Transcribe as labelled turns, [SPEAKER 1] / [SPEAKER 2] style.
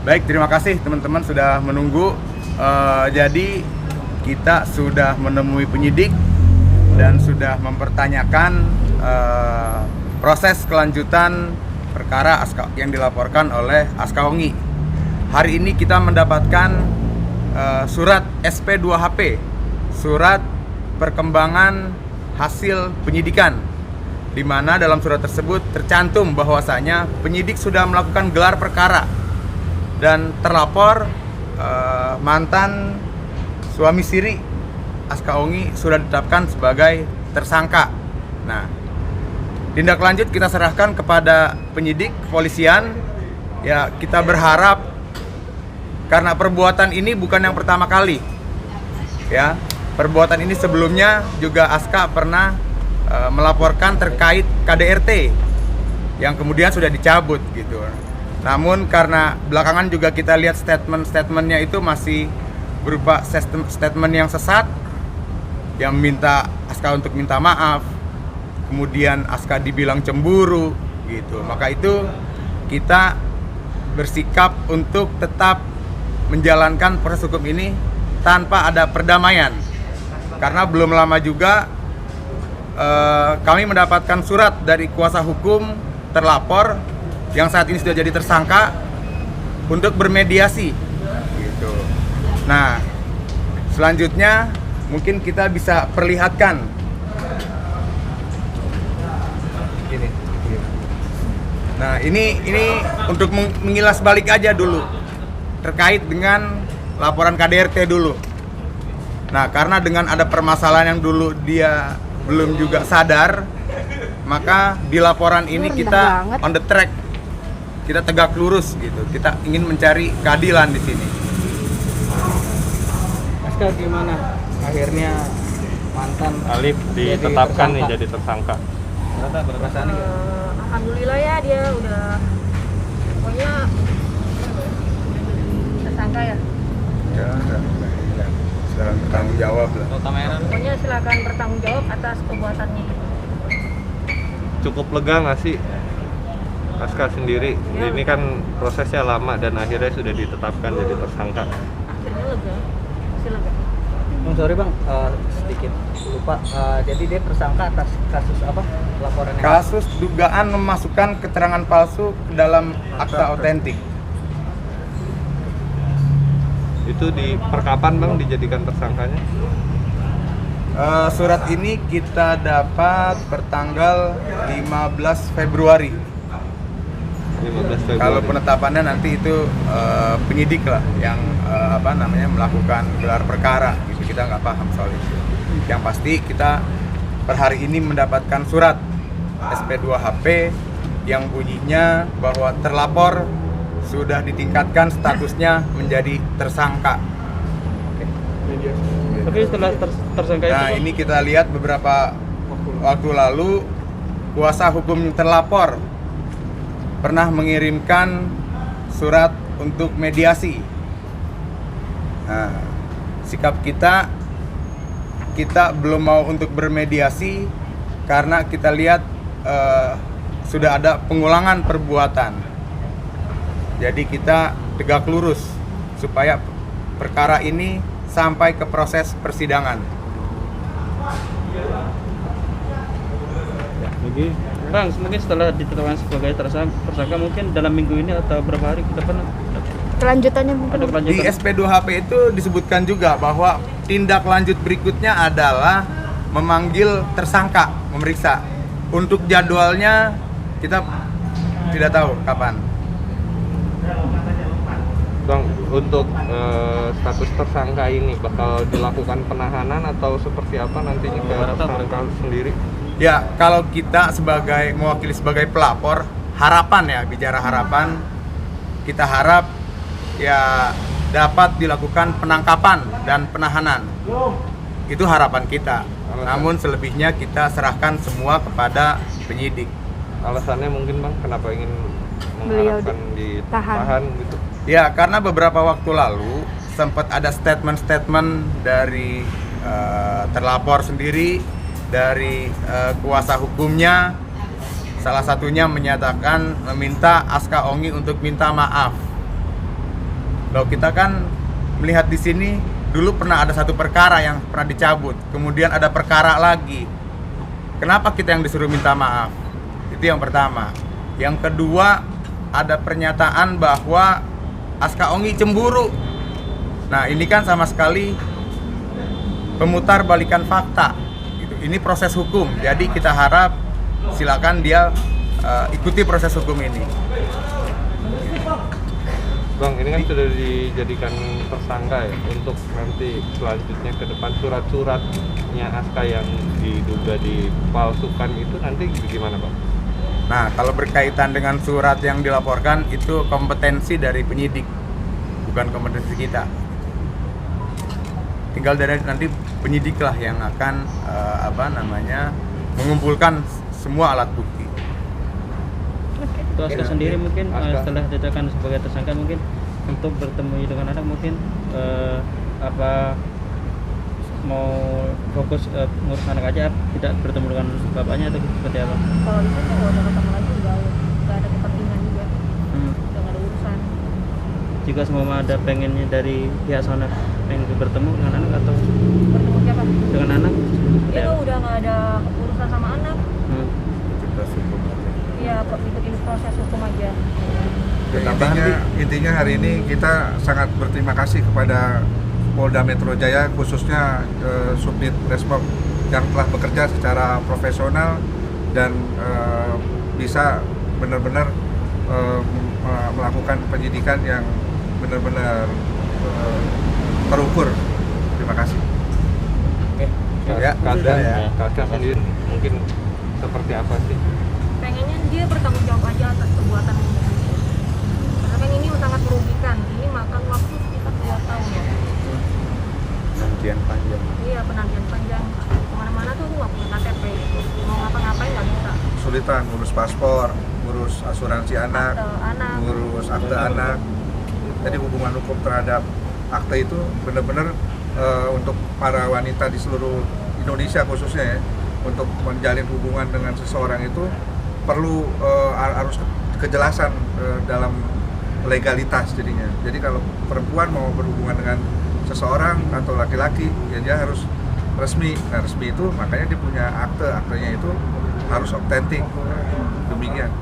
[SPEAKER 1] Baik, terima kasih teman-teman sudah menunggu. Jadi kita sudah menemui penyidik dan sudah mempertanyakan proses kelanjutan perkara yang dilaporkan oleh Askaongi. Hari ini kita mendapatkan surat SP2HP, surat perkembangan hasil penyidikan, di mana dalam surat tersebut tercantum bahwasanya penyidik sudah melakukan gelar perkara dan terlapor mantan suami siri Askaongi sudah ditetapkan sebagai tersangka. Nah, tindak lanjut kita serahkan kepada penyidik kepolisian. Ya, kita berharap karena perbuatan ini bukan yang pertama kali. Ya, perbuatan ini sebelumnya juga Aska pernah melaporkan terkait KDRT yang kemudian sudah dicabut gitu. Namun karena belakangan juga kita lihat statementnya itu masih berupa statement yang sesat, yang minta Aska untuk minta maaf, kemudian Aska dibilang cemburu gitu. Maka itu kita bersikap untuk tetap menjalankan proses hukum ini tanpa ada perdamaian. Karena belum lama juga kami mendapatkan surat dari kuasa hukum terlapor yang saat ini sudah jadi tersangka untuk bermediasi gitu. Nah, selanjutnya mungkin kita bisa perlihatkan ini. Nah, ini untuk mengilas balik aja dulu terkait dengan laporan KDRT dulu. Nah, karena dengan ada permasalahan yang dulu dia belum juga sadar, maka di laporan ini kita on the track, kita tegak lurus gitu. Kita ingin mencari keadilan di sini.
[SPEAKER 2] Aska, gimana akhirnya mantan
[SPEAKER 3] Alif ditetapkan nih jadi tersangka?
[SPEAKER 2] Perasaannya gimana?
[SPEAKER 4] Alhamdulillah ya, dia udah pokoknya tersangka ya.
[SPEAKER 1] Ya, sekarang bertanggung jawab lah.
[SPEAKER 4] Pokoknya silakan bertanggung jawab atas perbuatannya.
[SPEAKER 3] Cukup lega nggak sih Aska sendiri?
[SPEAKER 4] Ya.
[SPEAKER 3] Ini kan prosesnya lama dan akhirnya sudah ditetapkan jadi tersangka.
[SPEAKER 4] Akhirnya lega, masih lega.
[SPEAKER 2] Bang, sorry bang, sedikit lupa. Jadi dia tersangka atas kasus apa? Laporannya?
[SPEAKER 1] Kasus dugaan memasukkan keterangan palsu ke dalam akta otentik.
[SPEAKER 3] Itu di perkapan bang dijadikan tersangkanya?
[SPEAKER 1] Surat ini kita dapat pertanggal 15 Februari.
[SPEAKER 3] 15 Februari.
[SPEAKER 1] Kalau penetapannya nanti itu penyidik lah yang melakukan gelar perkara gitu. Kita nggak paham soal itu. Yang pasti kita per hari ini mendapatkan surat SP2HP yang bunyinya bahwa terlapor sudah ditingkatkan statusnya menjadi tersangka.
[SPEAKER 2] Tapi setelah tersangka
[SPEAKER 1] Nah,
[SPEAKER 2] itu
[SPEAKER 1] ini kita lihat beberapa waktu lalu kuasa hukum terlapor pernah mengirimkan surat untuk mediasi. Nah, sikap kita belum mau untuk bermediasi karena kita lihat sudah ada pengulangan perbuatan. Jadi kita tegak lurus supaya perkara ini sampai ke proses persidangan.
[SPEAKER 2] lagi. Bang, mungkin setelah ditetapkan sebagai tersangka mungkin dalam minggu ini atau beberapa hari ke depan
[SPEAKER 4] Kelanjutannya mungkin.
[SPEAKER 2] ada kelanjutan.
[SPEAKER 1] Di SP2HP itu disebutkan juga bahwa tindak lanjut berikutnya adalah memanggil tersangka, memeriksa. Untuk jadwalnya kita tidak tahu kapan.
[SPEAKER 3] Bang, untuk status tersangka ini bakal dilakukan penahanan atau seperti apa nantinya ke tersangka sendiri?
[SPEAKER 1] Ya, kalau kita mewakili sebagai pelapor, harapan ya, bicara harapan, kita harap ya dapat dilakukan penangkapan dan penahanan. Itu harapan kita. Namun selebihnya kita serahkan semua kepada penyidik.
[SPEAKER 3] Alasannya mungkin Bang, kenapa ingin
[SPEAKER 4] Beliau
[SPEAKER 3] mengharapkan ditahan gitu?
[SPEAKER 1] Ya, karena beberapa waktu lalu sempat ada statement-statement dari terlapor sendiri, dari kuasa hukumnya. Salah satunya menyatakan meminta Askaongi untuk minta maaf. Kalau kita kan melihat di sini dulu pernah ada satu perkara yang pernah dicabut, kemudian ada perkara lagi. Kenapa kita yang disuruh minta maaf? Itu yang pertama. Yang kedua, ada pernyataan bahwa Aska Ongi cemburu. Nah, ini kan sama sekali pemutar balikan fakta. Gitu. Ini proses hukum, jadi kita harap silakan dia ikuti proses hukum ini.
[SPEAKER 3] Bang, ini kan sudah dijadikan tersangka ya untuk nanti selanjutnya ke depan surat-suratnya Aska yang diduga dipalsukan itu nanti gimana, Bang?
[SPEAKER 1] Nah, kalau berkaitan dengan surat yang dilaporkan itu kompetensi dari penyidik, bukan kompetensi kita. Tinggal dari nanti penyidik lah yang akan mengumpulkan semua alat bukti.
[SPEAKER 2] Itu Aska sendiri mungkin
[SPEAKER 3] Aska.
[SPEAKER 2] setelah ditetapkan sebagai tersangka mungkin untuk bertemu dengan anak mungkin mau fokus ngurus anak aja, tidak bertemu dengan bapaknya atau seperti apa?
[SPEAKER 4] Kalau itu sih kalau udah ketemu lagi nggak ada kepentingan juga, udah nggak ada urusan.
[SPEAKER 2] Jika semua ada pengennya dari pihak sana pengen bertemu dengan anak atau
[SPEAKER 4] Bertemu siapa?
[SPEAKER 2] dengan anak seperti
[SPEAKER 4] Itu
[SPEAKER 2] apa?
[SPEAKER 4] udah nggak ada urusan sama anak.
[SPEAKER 1] Itu proses hukum.
[SPEAKER 4] Ya ikutin proses hukum aja.
[SPEAKER 5] Intinya hari ini kita sangat berterima kasih kepada Polda Metro Jaya, khususnya Subdit Respom yang telah bekerja secara profesional dan bisa benar-benar melakukan penyidikan yang benar-benar terukur. Terima kasih.
[SPEAKER 1] Ya,
[SPEAKER 3] Kakak
[SPEAKER 1] ya.
[SPEAKER 3] Kakak sendiri mungkin seperti apa sih?
[SPEAKER 4] Pengennya dia bertanggung jawab aja atas perbuatan ini. Karena kan ini sangat merugikan. Ini makan waktu sekitar 2 tahun ya.
[SPEAKER 1] Penantian panjang.
[SPEAKER 4] Iya, penantian panjang. Kemana-mana tuh aku nggak punya KTP. Mau ngapa-ngapain nggak bisa.
[SPEAKER 5] Kesulitan ngurus paspor, ngurus asuransi anak,
[SPEAKER 4] Akte anak.
[SPEAKER 5] ngurus akte anak. Jadi hubungan hukum terhadap akte itu benar-benar untuk para wanita di seluruh Indonesia khususnya ya, untuk menjalin hubungan dengan seseorang itu perlu harus kejelasan dalam legalitas jadinya. Jadi kalau perempuan mau berhubungan dengan seseorang atau laki-laki, ya dia harus resmi. Nah, resmi itu makanya dia punya akte, aktenya itu harus otentik. Demikian.